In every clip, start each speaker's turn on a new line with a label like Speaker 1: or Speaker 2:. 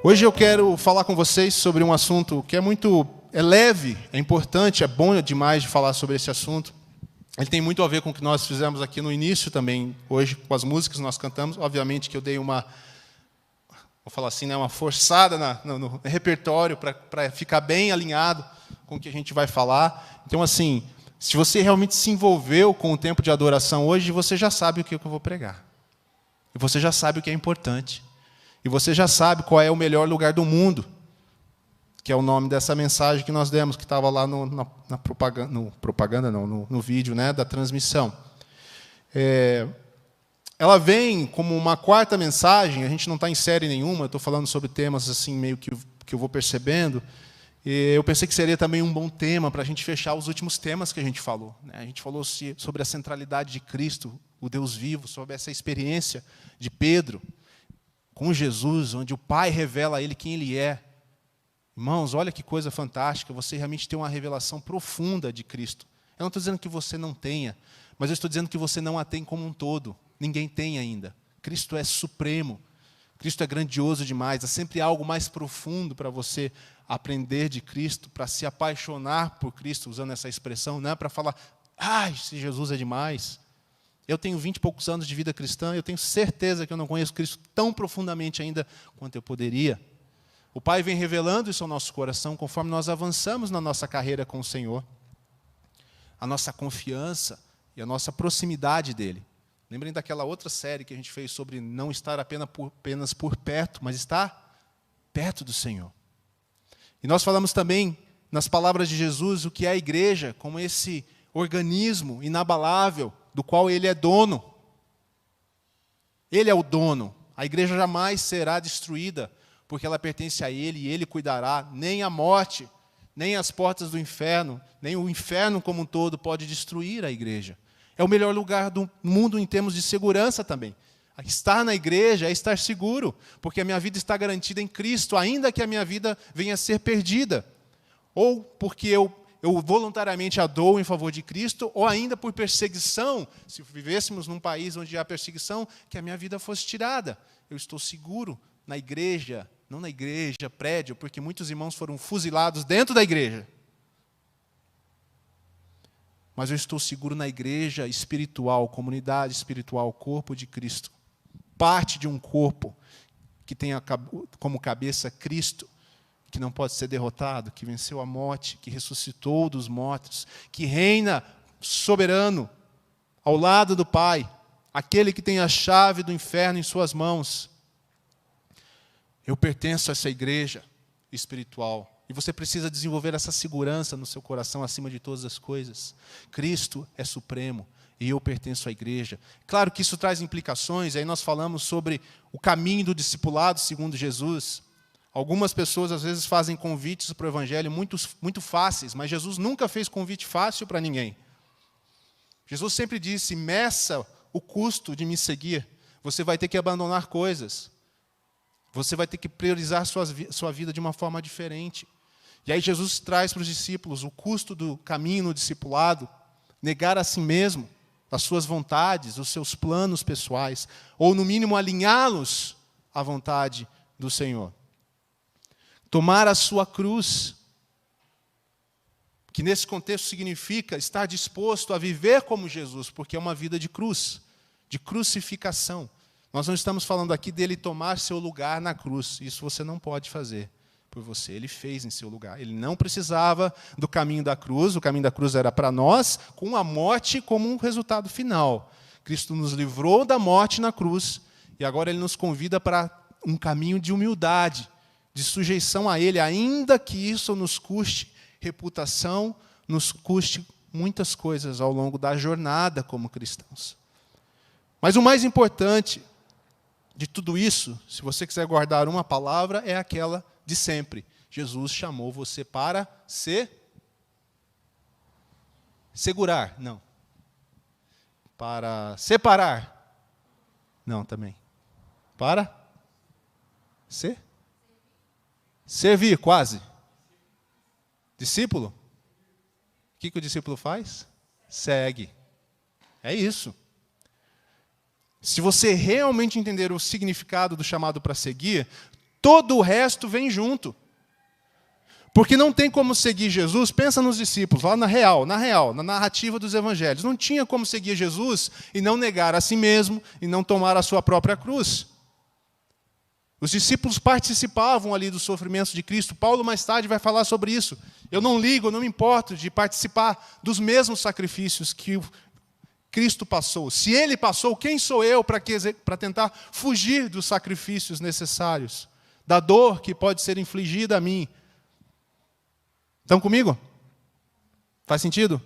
Speaker 1: Hoje eu quero falar com vocês sobre um assunto que é leve, é importante, é bom demais de falar sobre esse assunto. Ele tem muito a ver com o que nós fizemos aqui no início também, hoje, com as músicas que nós cantamos. Obviamente que eu dei uma forçada no repertório para ficar bem alinhado com o que a gente vai falar. Então, assim, se você realmente se envolveu com o tempo de adoração hoje, você já sabe o que eu vou pregar. E você já sabe o que é importante. E você já sabe qual é o melhor lugar do mundo, que é o nome dessa mensagem que nós demos, que estava lá no vídeo, né, da transmissão. Ela vem como uma quarta mensagem. A gente não está em série nenhuma, eu estou falando sobre temas assim meio que eu vou percebendo. E eu pensei que seria também um bom tema para a gente fechar os últimos temas que a gente falou, né? A gente falou sobre a centralidade de Cristo, o Deus vivo, sobre essa experiência de Pedro com Jesus, onde o Pai revela a ele quem ele é. Irmãos, olha que coisa fantástica, você realmente tem uma revelação profunda de Cristo. Eu não estou dizendo que você não tenha, mas eu estou dizendo que você não a tem como um todo. Ninguém tem ainda. Cristo é supremo, Cristo é grandioso demais. Há sempre algo mais profundo para você aprender de Cristo, para se apaixonar por Cristo, usando essa expressão, não é para falar, se Jesus é demais. Eu tenho 20 e poucos anos de vida cristã, eu tenho certeza que eu não conheço Cristo tão profundamente ainda quanto eu poderia. O Pai vem revelando isso ao nosso coração conforme nós avançamos na nossa carreira com o Senhor. A nossa confiança e a nossa proximidade dEle. Lembrem daquela outra série que a gente fez sobre não estar apenas por perto, mas estar perto do Senhor. E nós falamos também, nas palavras de Jesus, o que é a igreja, como esse organismo inabalável, do qual Ele é dono. Ele é o dono. A igreja jamais será destruída, porque ela pertence a Ele e Ele cuidará. Nem a morte, nem as portas do inferno, nem o inferno como um todo pode destruir a igreja. É o melhor lugar do mundo em termos de segurança também. Estar na igreja é estar seguro, porque a minha vida está garantida em Cristo, ainda que a minha vida venha a ser perdida. Ou porque eu voluntariamente a dou em favor de Cristo, ou ainda por perseguição, se vivêssemos num país onde há perseguição, que a minha vida fosse tirada. Eu estou seguro na igreja, não na igreja, prédio, porque muitos irmãos foram fuzilados dentro da igreja. Mas eu estou seguro na igreja espiritual, comunidade espiritual, corpo de Cristo. Parte de um corpo que tem como cabeça Cristo, que não pode ser derrotado, que venceu a morte, que ressuscitou dos mortos, que reina soberano ao lado do Pai, aquele que tem a chave do inferno em suas mãos. Eu pertenço a essa igreja espiritual. E você precisa desenvolver essa segurança no seu coração acima de todas as coisas. Cristo é supremo e eu pertenço à igreja. Claro que isso traz implicações. Aí nós falamos sobre o caminho do discipulado segundo Jesus. Algumas pessoas, às vezes, fazem convites para o Evangelho muito fáceis, mas Jesus nunca fez convite fácil para ninguém. Jesus sempre disse, meça o custo de me seguir. Você vai ter que abandonar coisas. Você vai ter que priorizar sua vida de uma forma diferente. E aí Jesus traz para os discípulos o custo do caminho no discipulado, negar a si mesmo, as suas vontades, os seus planos pessoais, ou, no mínimo, alinhá-los à vontade do Senhor. Tomar a sua cruz, que nesse contexto significa estar disposto a viver como Jesus, porque é uma vida de cruz, de crucificação. Nós não estamos falando aqui dele tomar seu lugar na cruz. Isso você não pode fazer por você. Ele fez em seu lugar. Ele não precisava do caminho da cruz. O caminho da cruz era para nós, com a morte como um resultado final. Cristo nos livrou da morte na cruz e agora Ele nos convida para um caminho de humildade, de sujeição a Ele, ainda que isso nos custe reputação, nos custe muitas coisas ao longo da jornada como cristãos. Mas o mais importante de tudo isso, se você quiser guardar uma palavra, é aquela de sempre. Jesus chamou você para segurar. Não. Para separar. Não, também. Para servir, quase. Discípulo? O que o discípulo faz? Segue. É isso. Se você realmente entender o significado do chamado para seguir, todo o resto vem junto. Porque não tem como seguir Jesus, pensa nos discípulos, lá na narrativa dos evangelhos. Não tinha como seguir Jesus e não negar a si mesmo e não tomar a sua própria cruz. Os discípulos participavam ali dos sofrimentos de Cristo. Paulo mais tarde vai falar sobre isso. Eu não ligo, eu não me importo de participar dos mesmos sacrifícios que Cristo passou. Se ele passou, quem sou eu para tentar fugir dos sacrifícios necessários? Da dor que pode ser infligida a mim? Estão comigo? Faz sentido?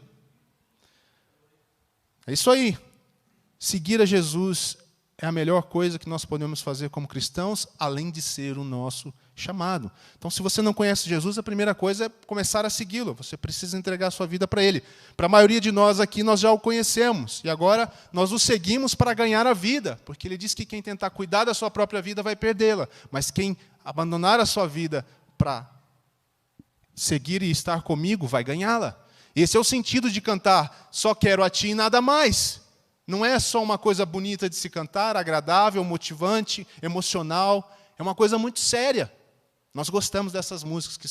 Speaker 1: É isso aí. Seguir a Jesus é a melhor coisa que nós podemos fazer como cristãos, além de ser o nosso chamado. Então, se você não conhece Jesus, a primeira coisa é começar a segui-lo. Você precisa entregar a sua vida para Ele. Para a maioria de nós aqui, nós já o conhecemos. E agora, nós o seguimos para ganhar a vida. Porque Ele diz que quem tentar cuidar da sua própria vida vai perdê-la. Mas quem abandonar a sua vida para seguir e estar comigo, vai ganhá-la. Esse é o sentido de cantar, só quero a ti e nada mais. Não é só uma coisa bonita de se cantar, agradável, motivante, emocional. É uma coisa muito séria. Nós gostamos dessas músicas que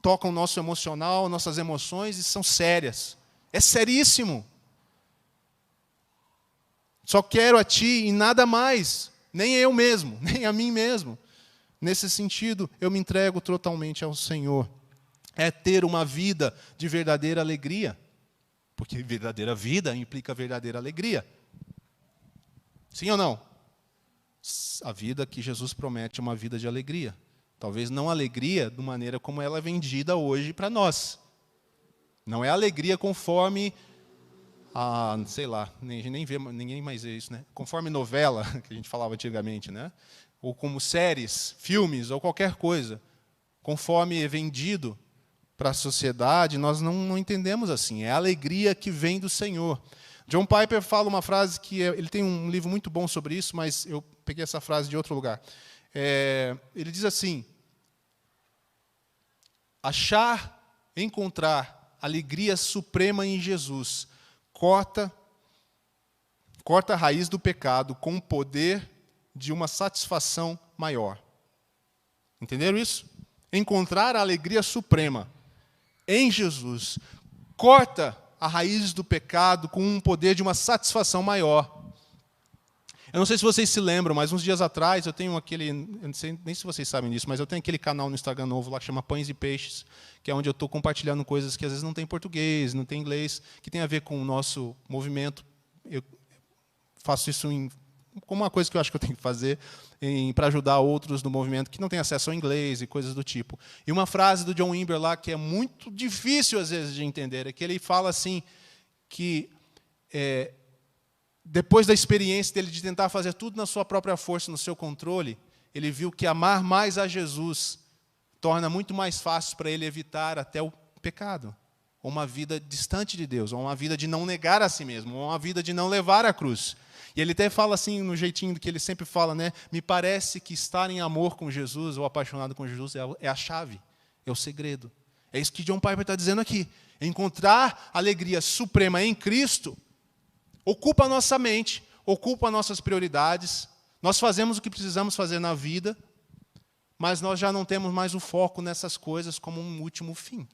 Speaker 1: tocam o nosso emocional, nossas emoções e são sérias. É seríssimo. Só quero a ti e nada mais. Nem eu mesmo, nem a mim mesmo. Nesse sentido, eu me entrego totalmente ao Senhor. É ter uma vida de verdadeira alegria. Porque verdadeira vida implica verdadeira alegria. Sim ou não? A vida que Jesus promete é uma vida de alegria. Talvez não alegria da maneira como ela é vendida hoje para nós. Não é alegria conforme sei lá, nem vê, ninguém mais vê isso, né? Conforme novela, que a gente falava antigamente, né? Ou como séries, filmes, ou qualquer coisa. Conforme é vendido para a sociedade, nós não entendemos assim. É a alegria que vem do Senhor. John Piper fala uma frase que ele tem um livro muito bom sobre isso, mas eu peguei essa frase de outro lugar. Ele diz assim: encontrar alegria suprema em Jesus corta a raiz do pecado com o poder de uma satisfação maior. Entenderam isso? Encontrar a alegria suprema em Jesus corta a raiz do pecado com um poder de uma satisfação maior. Eu não sei se vocês se lembram, mas uns dias atrás eu tenho eu não sei nem se vocês sabem disso, mas eu tenho aquele canal no Instagram novo lá que chama Pães e Peixes, que é onde eu estou compartilhando coisas que às vezes não tem português, não tem inglês, que tem a ver com o nosso movimento. Eu faço isso como uma coisa que eu acho que eu tenho que fazer para ajudar outros no movimento que não têm acesso ao inglês e coisas do tipo. E uma frase do John Wimber lá, que é muito difícil às vezes de entender, é que ele fala assim, que depois da experiência dele de tentar fazer tudo na sua própria força, no seu controle, ele viu que amar mais a Jesus torna muito mais fácil para ele evitar até o pecado, ou uma vida distante de Deus, ou uma vida de não negar a si mesmo, ou uma vida de não levar a cruz. E ele até fala assim, no jeitinho que ele sempre fala, né? Me parece que estar em amor com Jesus, ou apaixonado com Jesus, é a chave, é o segredo. É isso que John Piper está dizendo aqui. Encontrar alegria suprema em Cristo ocupa a nossa mente, ocupa nossas prioridades. Nós fazemos o que precisamos fazer na vida, mas nós já não temos mais o foco nessas coisas como um último fim.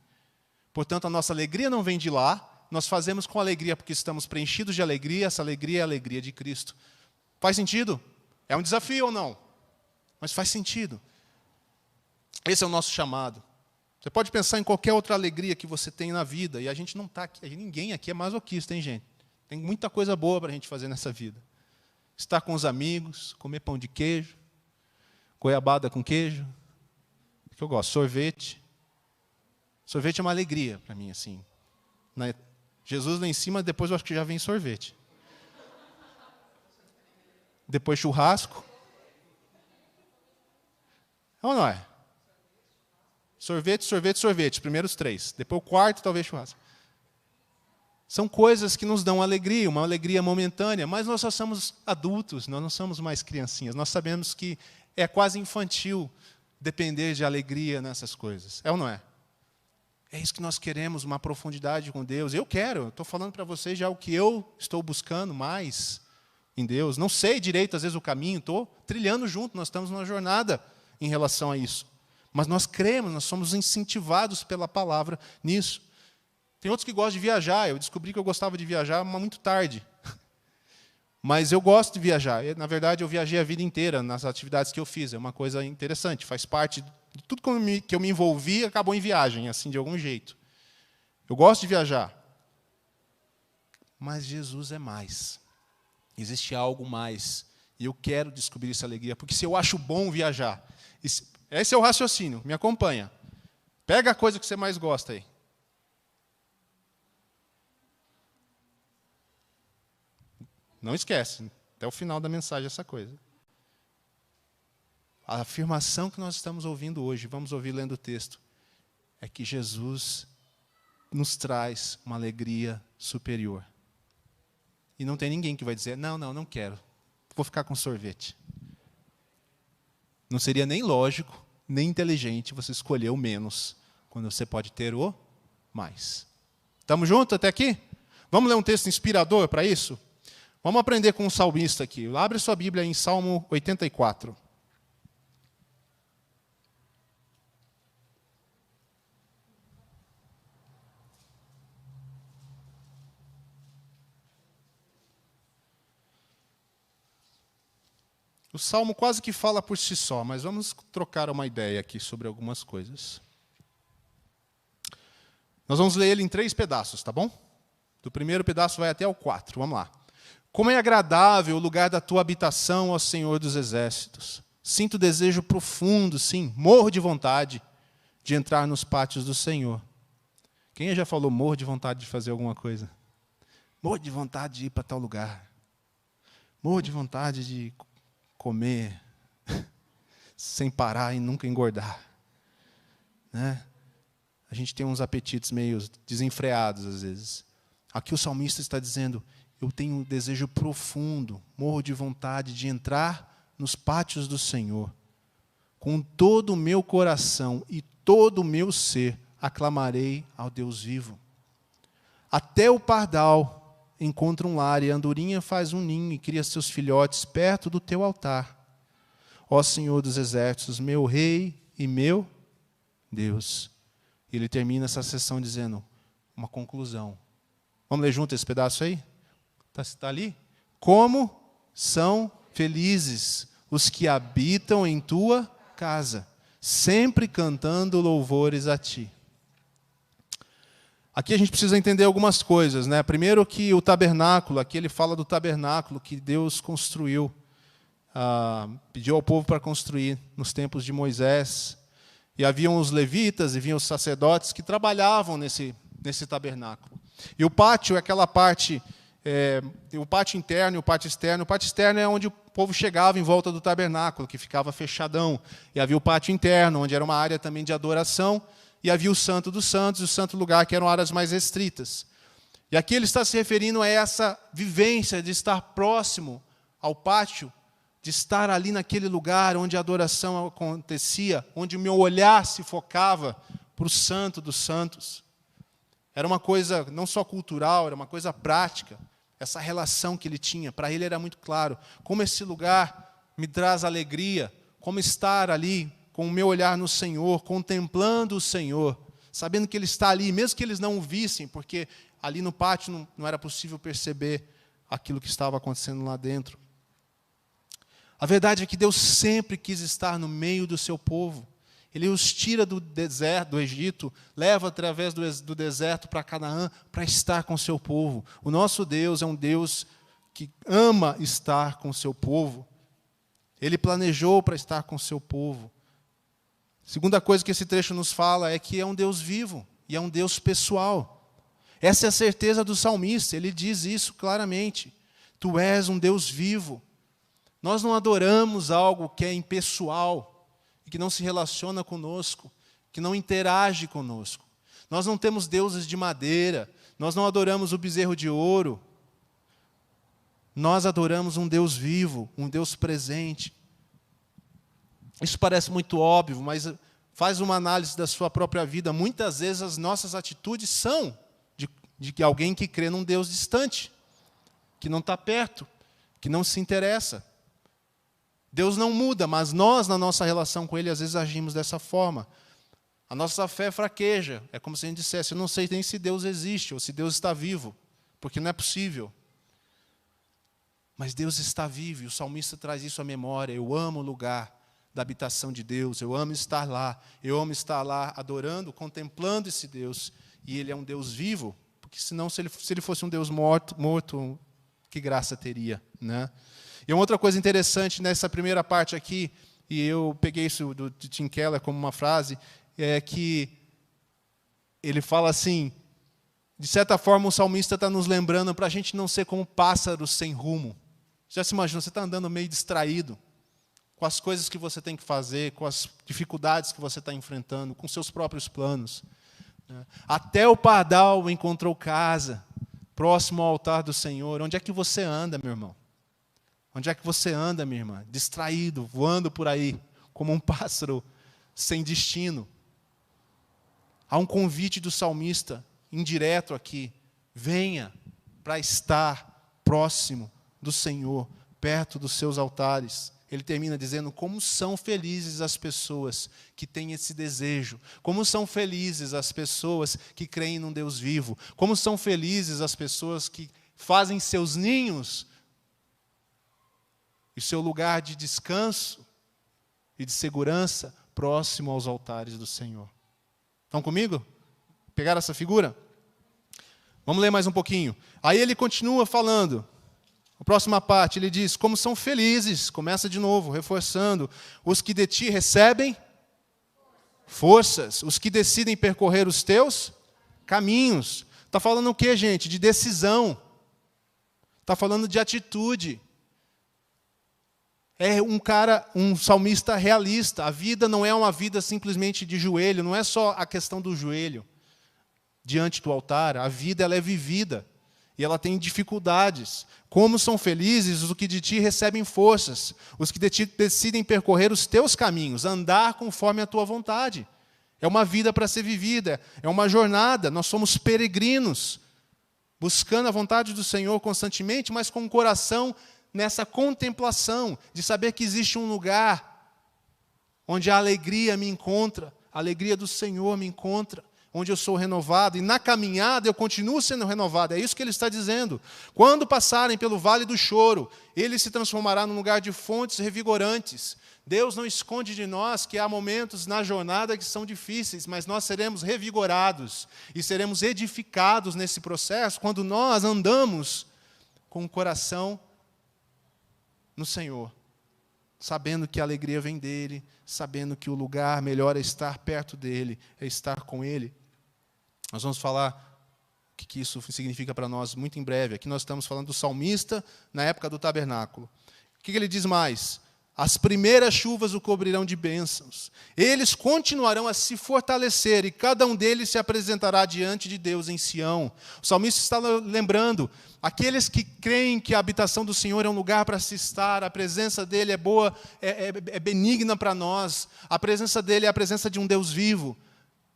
Speaker 1: Portanto, a nossa alegria não vem de lá. Nós fazemos com alegria porque estamos preenchidos de alegria. Essa alegria é a alegria de Cristo. Faz sentido? É um desafio ou não? Mas faz sentido. Esse é o nosso chamado. Você pode pensar em qualquer outra alegria que você tem na vida. E a gente não está aqui. Ninguém aqui é masoquista, hein, gente? Tem muita coisa boa para a gente fazer nessa vida. Estar com os amigos, comer pão de queijo, goiabada com queijo, que eu gosto, sorvete. Sorvete é uma alegria para mim, assim. Jesus lá em cima, depois eu acho que já vem sorvete. Depois churrasco. É ou não é? Sorvete, sorvete, sorvete. Primeiros 3. Depois o quarto, talvez churrasco. São coisas que nos dão alegria, uma alegria momentânea, mas nós só somos adultos, nós não somos mais criancinhas. Nós sabemos que é quase infantil depender de alegria nessas coisas. É ou não é? É isso que nós queremos, uma profundidade com Deus. Eu estou falando para vocês já o que eu estou buscando mais em Deus. Não sei direito, às vezes, o caminho, estou trilhando junto, nós estamos numa jornada em relação a isso. Mas nós cremos, nós somos incentivados pela palavra nisso. Tem outros que gostam de viajar. Eu descobri que eu gostava de viajar muito tarde. Mas eu gosto de viajar. Na verdade, eu viajei a vida inteira nas atividades que eu fiz. É uma coisa interessante. Faz parte de tudo que eu me envolvi, acabou em viagem, assim, de algum jeito. Eu gosto de viajar. Mas Jesus é mais. Existe algo mais. E eu quero descobrir essa alegria. Porque se eu acho bom viajar, esse é o raciocínio, me acompanha. Pega a coisa que você mais gosta aí. Não esquece, até o final da mensagem essa coisa. A afirmação que nós estamos ouvindo hoje, vamos ouvir lendo o texto, é que Jesus nos traz uma alegria superior. E não tem ninguém que vai dizer, não quero, vou ficar com sorvete. Não seria nem lógico, nem inteligente você escolher o menos, quando você pode ter o mais. Estamos juntos até aqui? Vamos ler um texto inspirador para isso? Vamos aprender com um salmista aqui. Abre sua Bíblia em Salmo 84. O Salmo quase que fala por si só, mas vamos trocar uma ideia aqui sobre algumas coisas. Nós vamos ler ele em 3 pedaços, tá bom? Do primeiro pedaço vai até o 4. Vamos lá. Como é agradável o lugar da tua habitação, ó Senhor dos exércitos. Sinto desejo profundo, sim, morro de vontade de entrar nos pátios do Senhor. Quem já falou morro de vontade de fazer alguma coisa? Morro de vontade de ir para tal lugar. Morro de vontade de comer sem parar e nunca engordar. Né? A gente tem uns apetites meio desenfreados às vezes. Aqui o salmista está dizendo, eu tenho um desejo profundo, morro de vontade de entrar nos pátios do Senhor. Com todo o meu coração e todo o meu ser, aclamarei ao Deus vivo. Até o pardal encontra um lar, e a andorinha faz um ninho e cria seus filhotes perto do teu altar. Ó Senhor dos exércitos, meu Rei e meu Deus. E ele termina essa sessão dizendo uma conclusão. Vamos ler junto esse pedaço aí? Está ali? Como são felizes os que habitam em tua casa, sempre cantando louvores a ti. Aqui a gente precisa entender algumas coisas, né? Primeiro que o tabernáculo, aqui ele fala do tabernáculo que Deus construiu, pediu ao povo para construir nos tempos de Moisés. E haviam os levitas e haviam os sacerdotes que trabalhavam nesse tabernáculo. E o pátio é aquela parte, o pátio interno e o pátio externo. O pátio externo é onde o povo chegava em volta do tabernáculo, que ficava fechadão. E havia o pátio interno, onde era uma área também de adoração. E havia o Santo dos Santos e o Santo Lugar, que eram áreas mais restritas. E aqui ele está se referindo a essa vivência de estar próximo ao pátio, de estar ali naquele lugar onde a adoração acontecia, onde o meu olhar se focava para o Santo dos Santos. Era uma coisa não só cultural, era uma coisa prática. Essa relação que ele tinha, para ele era muito claro. Como esse lugar me traz alegria, como estar ali com o meu olhar no Senhor, contemplando o Senhor, sabendo que Ele está ali, mesmo que eles não o vissem, porque ali no pátio não era possível perceber aquilo que estava acontecendo lá dentro. A verdade é que Deus sempre quis estar no meio do seu povo. Ele os tira do deserto, do Egito, leva através do deserto para Canaã, para estar com o seu povo. O nosso Deus é um Deus que ama estar com o seu povo. Ele planejou para estar com o seu povo. Segunda coisa que esse trecho nos fala é que é um Deus vivo e é um Deus pessoal. Essa é a certeza do salmista, ele diz isso claramente. Tu és um Deus vivo. Nós não adoramos algo que é impessoal, que não se relaciona conosco, que não interage conosco. Nós não temos deuses de madeira, nós não adoramos o bezerro de ouro. Nós adoramos um Deus vivo, um Deus presente. Isso parece muito óbvio, mas faz uma análise da sua própria vida. Muitas vezes as nossas atitudes são de alguém que crê num Deus distante, que não está perto, que não se interessa. Deus não muda, mas nós, na nossa relação com Ele, às vezes agimos dessa forma. A nossa fé fraqueja. É como se a gente dissesse, eu não sei nem se Deus existe ou se Deus está vivo, porque não é possível. Mas Deus está vivo, e o salmista traz isso à memória. Eu amo o lugar da habitação de Deus, eu amo estar lá adorando, contemplando esse Deus. E Ele é um Deus vivo, porque senão, se ele fosse um Deus morto, que graça teria, né? E uma outra coisa interessante nessa primeira parte aqui, e eu peguei isso de Tim Keller como uma frase, é que ele fala assim, de certa forma o salmista está nos lembrando para a gente não ser como pássaros sem rumo. Já se imagina, você está andando meio distraído com as coisas que você tem que fazer, com as dificuldades que você está enfrentando, com seus próprios planos. Até o pardal encontrou casa, próximo ao altar do Senhor. Onde é que você anda, meu irmão? Onde é que você anda, minha irmã? Distraído, voando por aí, como um pássaro sem destino. Há um convite do salmista, indireto aqui. Venha para estar próximo do Senhor, perto dos seus altares. Ele termina dizendo como são felizes as pessoas que têm esse desejo. Como são felizes as pessoas que creem num Deus vivo. Como são felizes as pessoas que fazem seus ninhos e seu lugar de descanso e de segurança próximo aos altares do Senhor. Estão comigo? Pegaram essa figura? Vamos ler mais um pouquinho. Aí ele continua falando. A próxima parte, ele diz, como são felizes, começa de novo, reforçando, os que de ti recebem forças, os que decidem percorrer os teus caminhos. Está falando o quê, gente? De decisão. Está falando de atitude. É um salmista realista. A vida não é uma vida simplesmente de joelho, não é só a questão do joelho diante do altar. A vida ela é vivida e ela tem dificuldades. Como são felizes os que de ti recebem forças, os que de ti decidem percorrer os teus caminhos, andar conforme a tua vontade. É uma vida para ser vivida, é uma jornada. Nós somos peregrinos, buscando a vontade do Senhor constantemente, mas com o coração nessa contemplação, de saber que existe um lugar onde a alegria me encontra, a alegria do Senhor me encontra, onde eu sou renovado, e na caminhada eu continuo sendo renovado. É isso que ele está dizendo. Quando passarem pelo vale do choro, ele se transformará num lugar de fontes revigorantes. Deus não esconde de nós que há momentos na jornada que são difíceis, mas nós seremos revigorados e seremos edificados nesse processo quando nós andamos com o coração no Senhor, sabendo que a alegria vem dEle, sabendo que o lugar melhor é estar perto dEle, é estar com Ele. Nós vamos falar o que isso significa para nós muito em breve. Aqui nós estamos falando do salmista na época do tabernáculo. O que ele diz mais? As primeiras chuvas o cobrirão de bênçãos. Eles continuarão a se fortalecer e cada um deles se apresentará diante de Deus em Sião. O salmista está lembrando, aqueles que creem que a habitação do Senhor é um lugar para se estar, a presença dEle é boa, é benigna para nós, a presença dEle é a presença de um Deus vivo,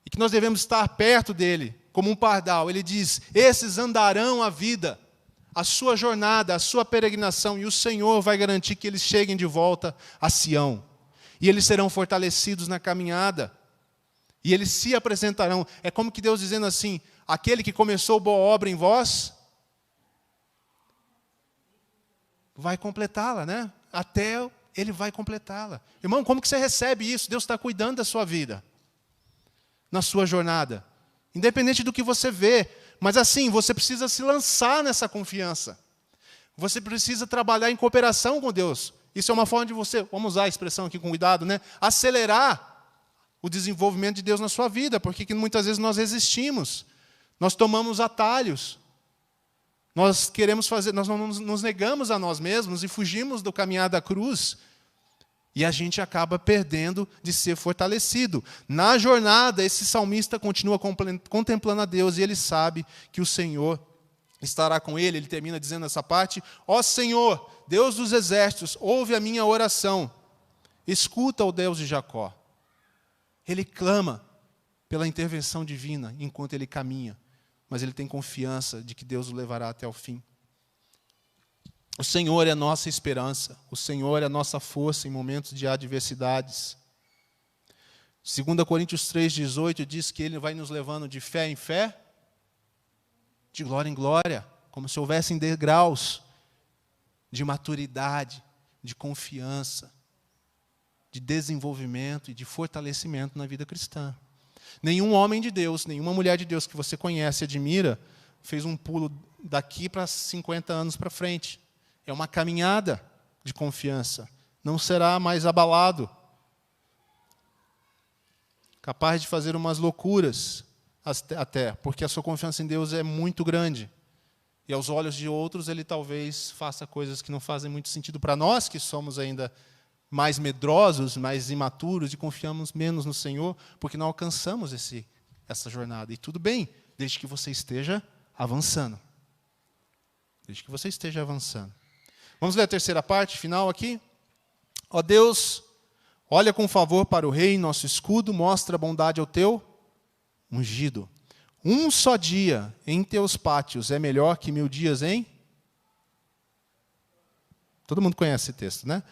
Speaker 1: e que nós devemos estar perto dEle, como um pardal. Ele diz, esses andarão a vida, a sua jornada, a sua peregrinação, e o Senhor vai garantir que eles cheguem de volta a Sião. E eles serão fortalecidos na caminhada. E eles se apresentarão. É como que Deus dizendo assim, aquele que começou boa obra em vós, vai completá-la, né? Até Ele vai completá-la. Irmão, como que você recebe isso? Deus está cuidando da sua vida, na sua jornada. Independente do que você vê. Mas assim, você precisa se lançar nessa confiança. Você precisa trabalhar em cooperação com Deus. Isso é uma forma de você, vamos usar a expressão aqui com cuidado, né? Acelerar o desenvolvimento de Deus na sua vida, porque muitas vezes nós resistimos. Nós tomamos atalhos. Nós queremos fazer, nós nos negamos a nós mesmos e fugimos do caminhar da cruz. E a gente acaba perdendo de ser fortalecido. Na jornada, esse salmista continua contemplando a Deus e ele sabe que o Senhor estará com ele. Ele termina dizendo essa parte, ó Senhor, Deus dos exércitos, ouve a minha oração. Escuta, ó Deus de Jacó. Ele clama pela intervenção divina enquanto ele caminha, mas ele tem confiança de que Deus o levará até o fim. O Senhor é a nossa esperança. O Senhor é a nossa força em momentos de adversidades. 2 Coríntios 3,18 diz que Ele vai nos levando de fé em fé, de glória em glória, como se houvessem degraus de maturidade, de confiança, de desenvolvimento e de fortalecimento na vida cristã. Nenhum homem de Deus, nenhuma mulher de Deus que você conhece e admira, fez um pulo daqui para 50 anos para frente. É uma caminhada de confiança. Não será mais abalado. Capaz de fazer umas loucuras até, porque a sua confiança em Deus é muito grande. E aos olhos de outros, ele talvez faça coisas que não fazem muito sentido para nós, que somos ainda mais medrosos, mais imaturos e confiamos menos no Senhor, porque não alcançamos essa jornada. E tudo bem, desde que você esteja avançando. Desde que você esteja avançando. Vamos ler a terceira parte, final aqui. Ó Deus, olha com favor para o rei, nosso escudo, mostra bondade ao teu ungido. Um só dia em teus pátios é melhor que 1000 dias em... Todo mundo conhece esse texto, né?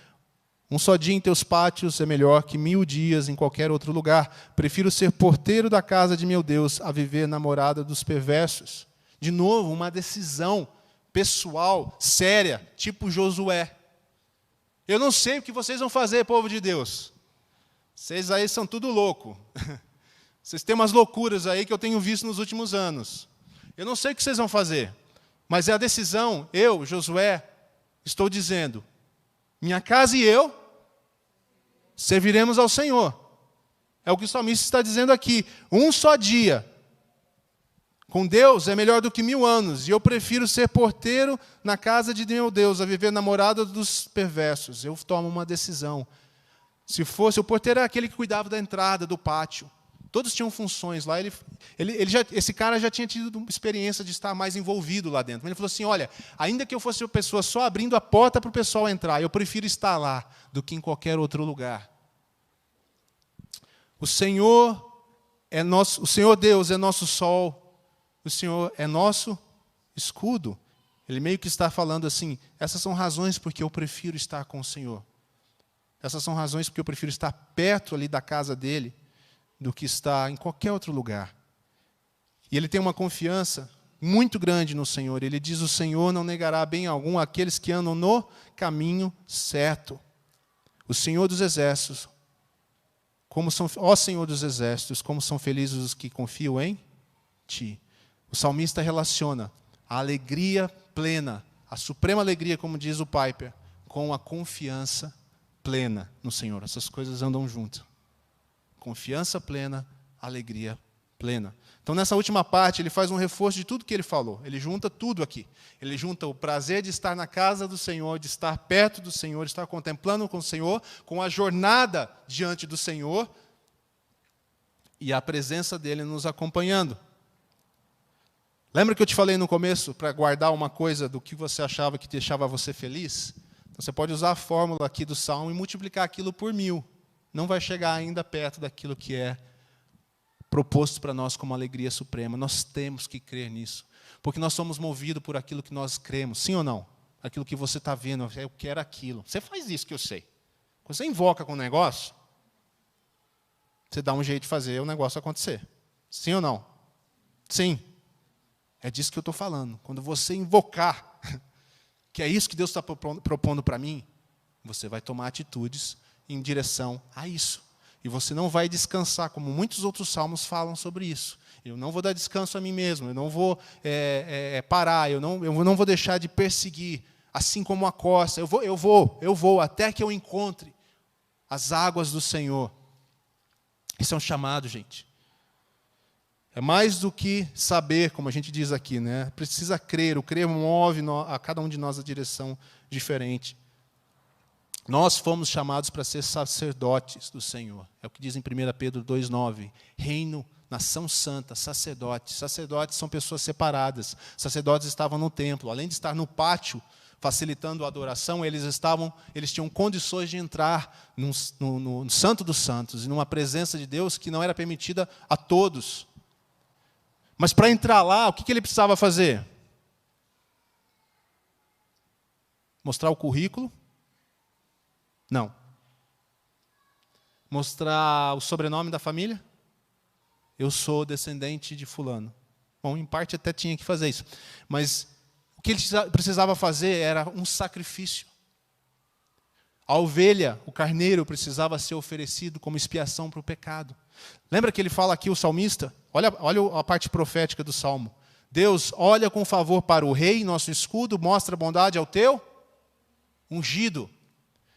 Speaker 1: Um só dia em teus pátios é melhor que 1000 dias em qualquer outro lugar. Prefiro ser porteiro da casa de meu Deus a viver na morada dos perversos. De novo, uma decisão pessoal, séria, tipo Josué. Eu não sei o que vocês vão fazer, povo de Deus. Vocês aí são tudo louco. Vocês têm umas loucuras aí que eu tenho visto nos últimos anos. Eu não sei o que vocês vão fazer, mas é a decisão, eu, Josué, estou dizendo, minha casa e eu serviremos ao Senhor. É o que o salmista está dizendo aqui. Um só dia com Deus é melhor do que 1000 anos, e eu prefiro ser porteiro na casa de meu Deus, a viver na morada dos perversos. Eu tomo uma decisão. Se fosse, o porteiro era aquele que cuidava da entrada, do pátio. Todos tinham funções lá. Esse cara já tinha tido uma experiência de estar mais envolvido lá dentro. Mas ele falou assim, olha, ainda que eu fosse uma pessoa só abrindo a porta para o pessoal entrar, eu prefiro estar lá do que em qualquer outro lugar. O Senhor Deus é nosso sol, o Senhor é nosso escudo. Ele meio que está falando assim, essas são razões porque eu prefiro estar com o Senhor. Essas são razões porque eu prefiro estar perto ali da casa dele do que estar em qualquer outro lugar. E ele tem uma confiança muito grande no Senhor. Ele diz, o Senhor não negará bem algum àqueles que andam no caminho certo. O Senhor dos exércitos, ó Senhor dos exércitos, como são felizes os que confiam em Ti. O salmista relaciona a alegria plena, a suprema alegria, como diz o Piper, com a confiança plena no Senhor. Essas coisas andam juntas. Confiança plena, alegria plena. Então, nessa última parte, ele faz um reforço de tudo que ele falou. Ele junta tudo aqui. Ele junta o prazer de estar na casa do Senhor, de estar perto do Senhor, de estar contemplando com o Senhor, com a jornada diante do Senhor e a presença dele nos acompanhando. Lembra que eu te falei no começo, para guardar uma coisa do que você achava que deixava você feliz? Então, você pode usar a fórmula aqui do Salmo e multiplicar aquilo por 1000. Não vai chegar ainda perto daquilo que é proposto para nós como alegria suprema. Nós temos que crer nisso. Porque nós somos movidos por aquilo que nós cremos. Sim ou não? Aquilo que você está vendo, eu quero aquilo. Você faz isso que eu sei. Quando você invoca com um negócio, você dá um jeito de fazer o negócio acontecer. Sim ou não? Sim. É disso que eu estou falando. Quando você invocar, que é isso que Deus está propondo para mim, você vai tomar atitudes em direção a isso. E você não vai descansar, como muitos outros salmos falam sobre isso. Eu não vou dar descanso a mim mesmo, eu não vou parar, eu não vou deixar de perseguir, assim como a costa. Eu vou até que eu encontre as águas do Senhor. Isso é um chamado, gente. É mais do que saber, como a gente diz aqui, né? Precisa crer, o crer move a cada um de nós a direção diferente. Nós fomos chamados para ser sacerdotes do Senhor. É o que diz em 1 Pedro 2,9. Reino, nação santa, sacerdotes. Sacerdotes são pessoas separadas. Sacerdotes estavam no templo. Além de estar no pátio, facilitando a adoração, eles tinham condições de entrar no Santo dos Santos, e numa presença de Deus que não era permitida a todos. Mas para entrar lá, o que ele precisava fazer? Mostrar o currículo? Não. Mostrar o sobrenome da família? Eu sou descendente de fulano. Bom, em parte até tinha que fazer isso. Mas o que ele precisava fazer era um sacrifício. A ovelha, o carneiro, precisava ser oferecido como expiação para o pecado. Lembra que ele fala aqui, o salmista? Olha a parte profética do Salmo. Deus olha com favor para o rei, nosso escudo, mostra bondade ao teu ungido.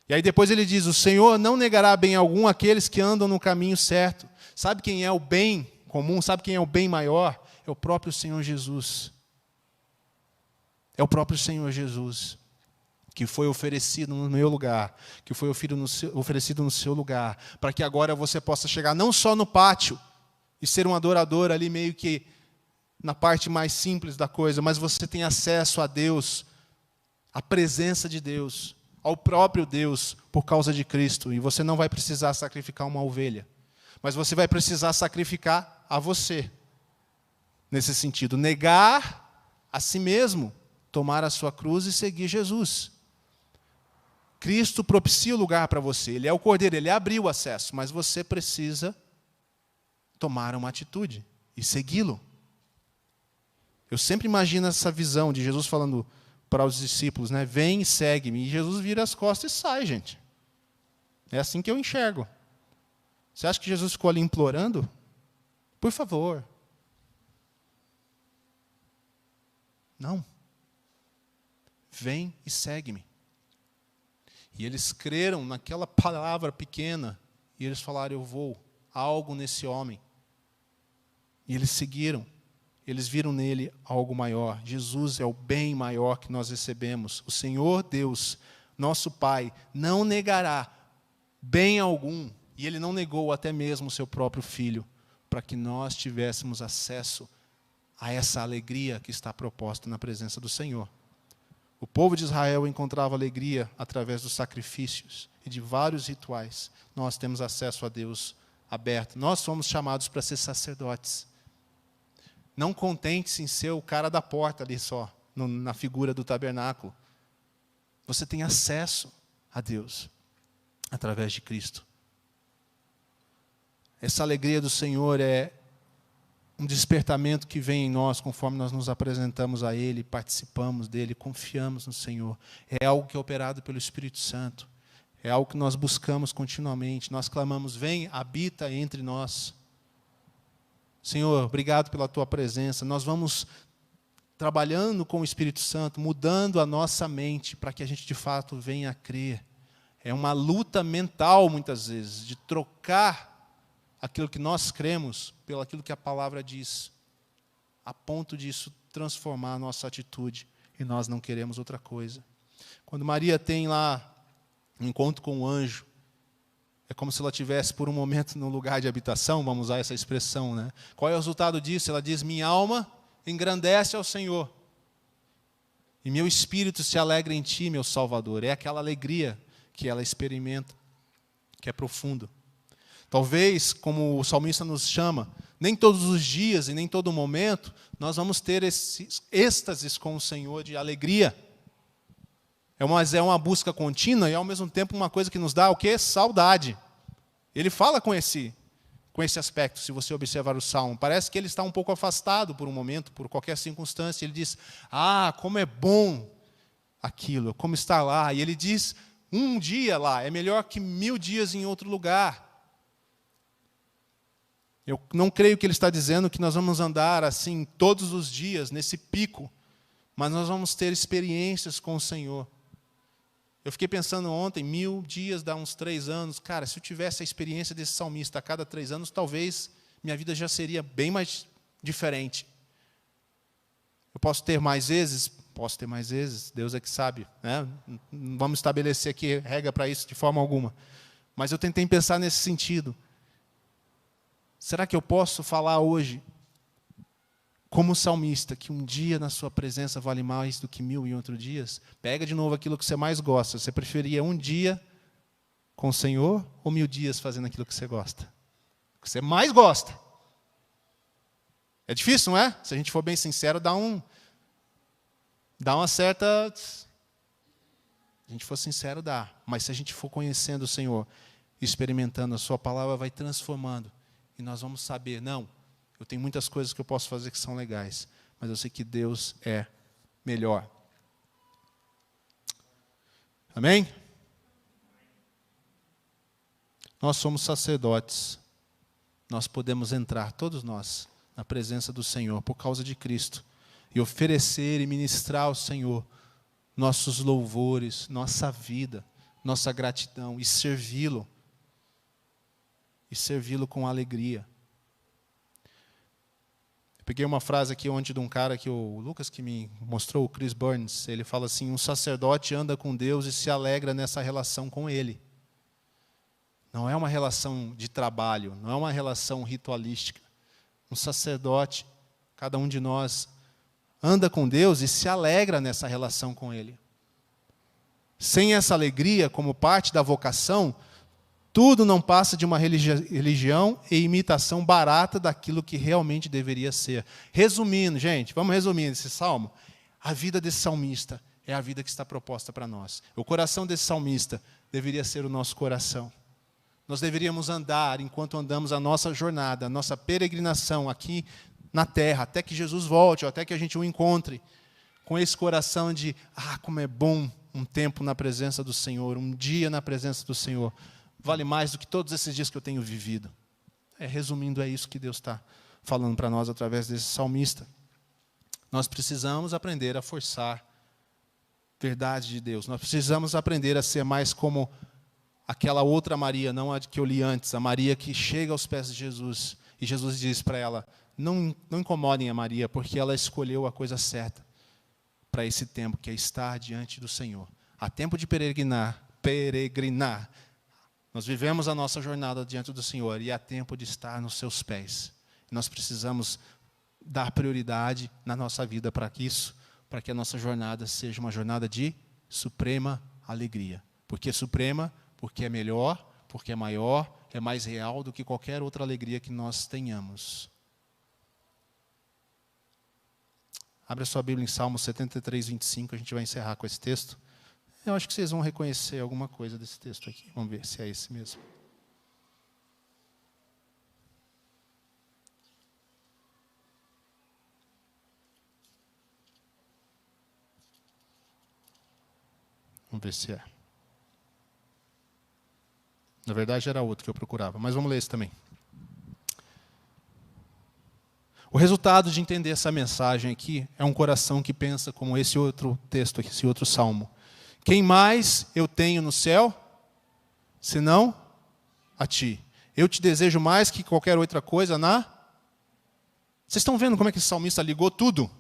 Speaker 1: E aí depois ele diz, o Senhor não negará bem algum àqueles que andam no caminho certo. Sabe quem é o bem comum? Sabe quem é o bem maior? É o próprio Senhor Jesus. É o próprio Senhor Jesus, que foi oferecido no meu lugar, que foi oferecido no seu lugar, para que agora você possa chegar não só no pátio e ser um adorador ali meio que na parte mais simples da coisa, mas você tem acesso a Deus, à presença de Deus, ao próprio Deus, por causa de Cristo. E você não vai precisar sacrificar uma ovelha, mas você vai precisar sacrificar a você. Nesse sentido, negar a si mesmo, tomar a sua cruz e seguir Jesus. Cristo propicia o lugar para você. Ele é o Cordeiro, ele abriu o acesso, mas você precisa tomar uma atitude e segui-lo. Eu sempre imagino essa visão de Jesus falando para os discípulos, né? Vem e segue-me. E Jesus vira as costas e sai, gente. É assim que eu enxergo. Você acha que Jesus ficou ali implorando? Por favor. Não. Vem e segue-me. E eles creram naquela palavra pequena. E eles falaram, eu vou. Há algo nesse homem. E eles seguiram. Eles viram nele algo maior. Jesus é o bem maior que nós recebemos. O Senhor Deus, nosso Pai, não negará bem algum. E Ele não negou até mesmo o seu próprio Filho, para que nós tivéssemos acesso a essa alegria que está proposta na presença do Senhor. O povo de Israel encontrava alegria através dos sacrifícios e de vários rituais. Nós temos acesso a Deus aberto. Nós somos chamados para ser sacerdotes. Não contente-se em ser o cara da porta ali só, na figura do tabernáculo. Você tem acesso a Deus através de Cristo. Essa alegria do Senhor é um despertamento que vem em nós conforme nós nos apresentamos a Ele, participamos dEle, confiamos no Senhor. É algo que é operado pelo Espírito Santo. É algo que nós buscamos continuamente. Nós clamamos, vem, habita entre nós. Senhor, obrigado pela Tua presença. Nós vamos trabalhando com o Espírito Santo, mudando a nossa mente para que a gente de fato venha a crer. É uma luta mental, muitas vezes, de trocar aquilo que nós cremos pelo aquilo que a palavra diz, a ponto disso transformar a nossa atitude, e nós não queremos outra coisa. Quando Maria tem lá um encontro com o anjo, é como se ela estivesse por um momento no lugar de habitação, vamos usar essa expressão, né? Qual é o resultado disso? Ela diz, minha alma engrandece ao Senhor, e meu espírito se alegra em Ti, meu Salvador. É aquela alegria que ela experimenta, que é profundo. Talvez, como o salmista nos chama, nem todos os dias e nem todo momento, nós vamos ter esses êxtases com o Senhor de alegria. Mas é uma busca contínua e, ao mesmo tempo, uma coisa que nos dá o quê? Saudade. Ele fala com esse aspecto, se você observar o Salmo. Parece que ele está um pouco afastado por um momento, por qualquer circunstância. Ele diz, como é bom aquilo, como está lá. E ele diz, um dia lá é melhor que 1000 dias em outro lugar. Eu não creio que ele está dizendo que nós vamos andar assim todos os dias, nesse pico, mas nós vamos ter experiências com o Senhor. Eu fiquei pensando ontem, 1000 dias dá uns 3 anos. Cara, se eu tivesse a experiência desse salmista a cada 3 anos, talvez minha vida já seria bem mais diferente. Eu posso ter mais vezes? Posso ter mais vezes, Deus é que sabe, né? Não vamos estabelecer aqui regra para isso de forma alguma. Mas eu tentei pensar nesse sentido. Será que eu posso falar hoje, como salmista, que um dia na sua presença vale mais do que 1000 em outros dias? Pega de novo aquilo que você mais gosta. Você preferia um dia com o Senhor ou 1000 dias fazendo aquilo que você gosta? O que você mais gosta. É difícil, não é? Se a gente for bem sincero, dá uma certa... a gente for sincero, dá. Mas se a gente for conhecendo o Senhor, experimentando, a sua palavra vai transformando. E nós vamos saber, não, eu tenho muitas coisas que eu posso fazer que são legais, mas eu sei que Deus é melhor. Amém? Nós somos sacerdotes. Nós podemos entrar, todos nós, na presença do Senhor, por causa de Cristo, e oferecer e ministrar ao Senhor nossos louvores, nossa vida, nossa gratidão, e servi-lo com alegria. Eu peguei uma frase aqui ontem de um cara que o Lucas que me mostrou, o Chris Burns, ele fala assim: um sacerdote anda com Deus e se alegra nessa relação com Ele. Não é uma relação de trabalho, não é uma relação ritualística. Um sacerdote, cada um de nós, anda com Deus e se alegra nessa relação com Ele. Sem essa alegria, como parte da vocação, tudo não passa de uma religião e imitação barata daquilo que realmente deveria ser. Resumindo, gente, vamos resumir esse salmo. A vida desse salmista é a vida que está proposta para nós. O coração desse salmista deveria ser o nosso coração. Nós deveríamos andar, enquanto andamos a nossa jornada, a nossa peregrinação aqui na terra, até que Jesus volte, ou até que a gente o encontre, com esse coração de, como é bom um tempo na presença do Senhor, um dia na presença do Senhor, vale mais do que todos esses dias que eu tenho vivido. Resumindo, é isso que Deus está falando para nós através desse salmista. Nós precisamos aprender a forçar a verdade de Deus. Nós precisamos aprender a ser mais como aquela outra Maria, não a que eu li antes, a Maria que chega aos pés de Jesus. E Jesus diz para ela, não incomodem a Maria, porque ela escolheu a coisa certa para esse tempo, que é estar diante do Senhor. Há tempo de peregrinar. Nós vivemos a nossa jornada diante do Senhor e há tempo de estar nos seus pés. Nós precisamos dar prioridade na nossa vida para isso, para que a nossa jornada seja uma jornada de suprema alegria. Por que suprema? Porque é melhor, porque é maior, é mais real do que qualquer outra alegria que nós tenhamos. Abra sua Bíblia em Salmo 73, 25, a gente vai encerrar com esse texto. Eu acho que vocês vão reconhecer alguma coisa desse texto aqui. Vamos ver se é esse mesmo. Vamos ver se é. Na verdade, era outro que eu procurava, mas vamos ler esse também. O resultado de entender essa mensagem aqui é um coração que pensa como esse outro texto aqui, esse outro salmo. Quem mais eu tenho no céu, senão a ti? Eu te desejo mais que qualquer outra coisa na... Vocês estão vendo como é que esse salmista ligou tudo?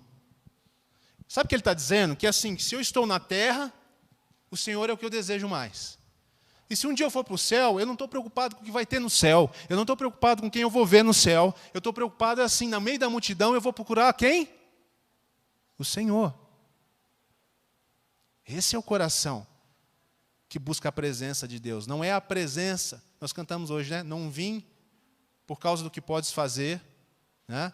Speaker 1: Sabe o que ele está dizendo? Que assim, se eu estou na terra, o Senhor é o que eu desejo mais. E se um dia eu for para o céu, eu não estou preocupado com o que vai ter no céu. Eu não estou preocupado com quem eu vou ver no céu. Eu estou preocupado assim, no meio da multidão, eu vou procurar quem? O Senhor. Esse é o coração que busca a presença de Deus. Não é a presença. Nós cantamos hoje, né? Não vim por causa do que podes fazer. Né?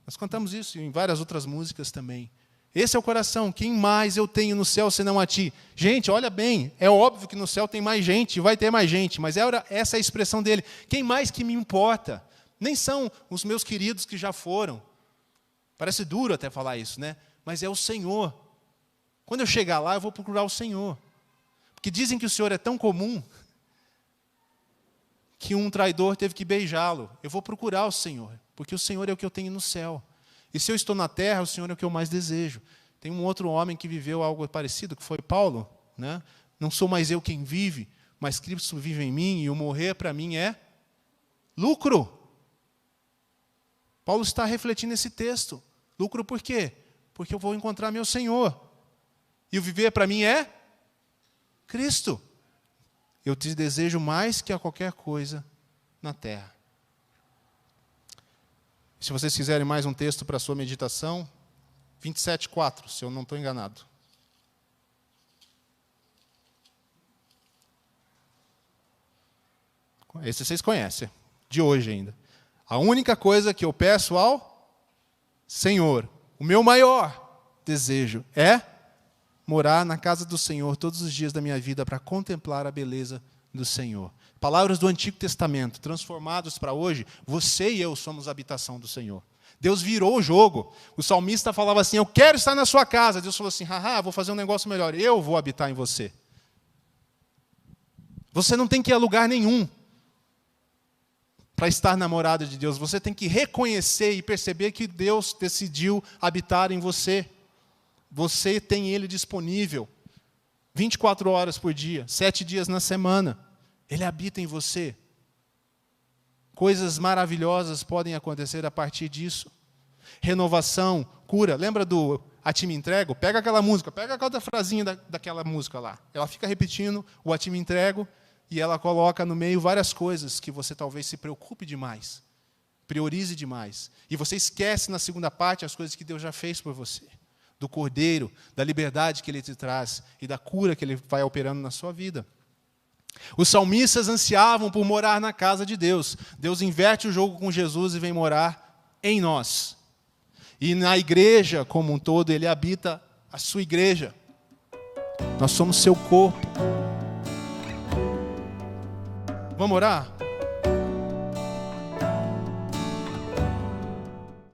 Speaker 1: Nós cantamos isso em várias outras músicas também. Esse é o coração. Quem mais eu tenho no céu senão a ti? Gente, olha bem, é óbvio que no céu tem mais gente, vai ter mais gente, mas essa é a expressão dele. Quem mais que me importa? Nem são os meus queridos que já foram. Parece duro até falar isso, né? Mas é o Senhor. Quando eu chegar lá, eu vou procurar o Senhor. Porque dizem que o Senhor é tão comum que um traidor teve que beijá-lo. Eu vou procurar o Senhor, porque o Senhor é o que eu tenho no céu. E se eu estou na terra, o Senhor é o que eu mais desejo. Tem um outro homem que viveu algo parecido, que foi Paulo. Né? Não sou mais eu quem vive, mas Cristo vive em mim, e o morrer para mim é lucro. Paulo está refletindo esse texto. Lucro por quê? Porque eu vou encontrar meu Senhor. E o viver para mim é Cristo. Eu te desejo mais que a qualquer coisa na terra. Se vocês quiserem mais um texto para a sua meditação, 27:4, se eu não estou enganado. Esse vocês conhecem, de hoje ainda. A única coisa que eu peço ao Senhor, o meu maior desejo é morar na casa do Senhor todos os dias da minha vida para contemplar a beleza do Senhor. Palavras do Antigo Testamento, transformados para hoje, você e eu somos a habitação do Senhor. Deus virou o jogo. O salmista falava assim, eu quero estar na sua casa. Deus falou assim, haha, vou fazer um negócio melhor, eu vou habitar em você. Você não tem que ir a lugar nenhum para estar na morada de Deus. Você tem que reconhecer e perceber que Deus decidiu habitar em você. Você tem Ele disponível 24 horas por dia, 7 dias na semana. Ele habita em você. Coisas maravilhosas podem acontecer a partir disso. Renovação, cura. Lembra do A Ti Me Entrego? Pega aquela música, pega cada frasinha daquela música lá. Ela fica repetindo o A Ti Me Entrego e ela coloca no meio várias coisas que você talvez se preocupe demais, priorize demais. E você esquece na segunda parte as coisas que Deus já fez por você. Do Cordeiro, da liberdade que Ele te traz e da cura que Ele vai operando na sua vida. Os salmistas ansiavam por morar na casa de Deus. Deus inverte o jogo com Jesus e vem morar em nós. E na igreja como um todo, Ele habita a sua igreja. Nós somos seu corpo. Vamos orar?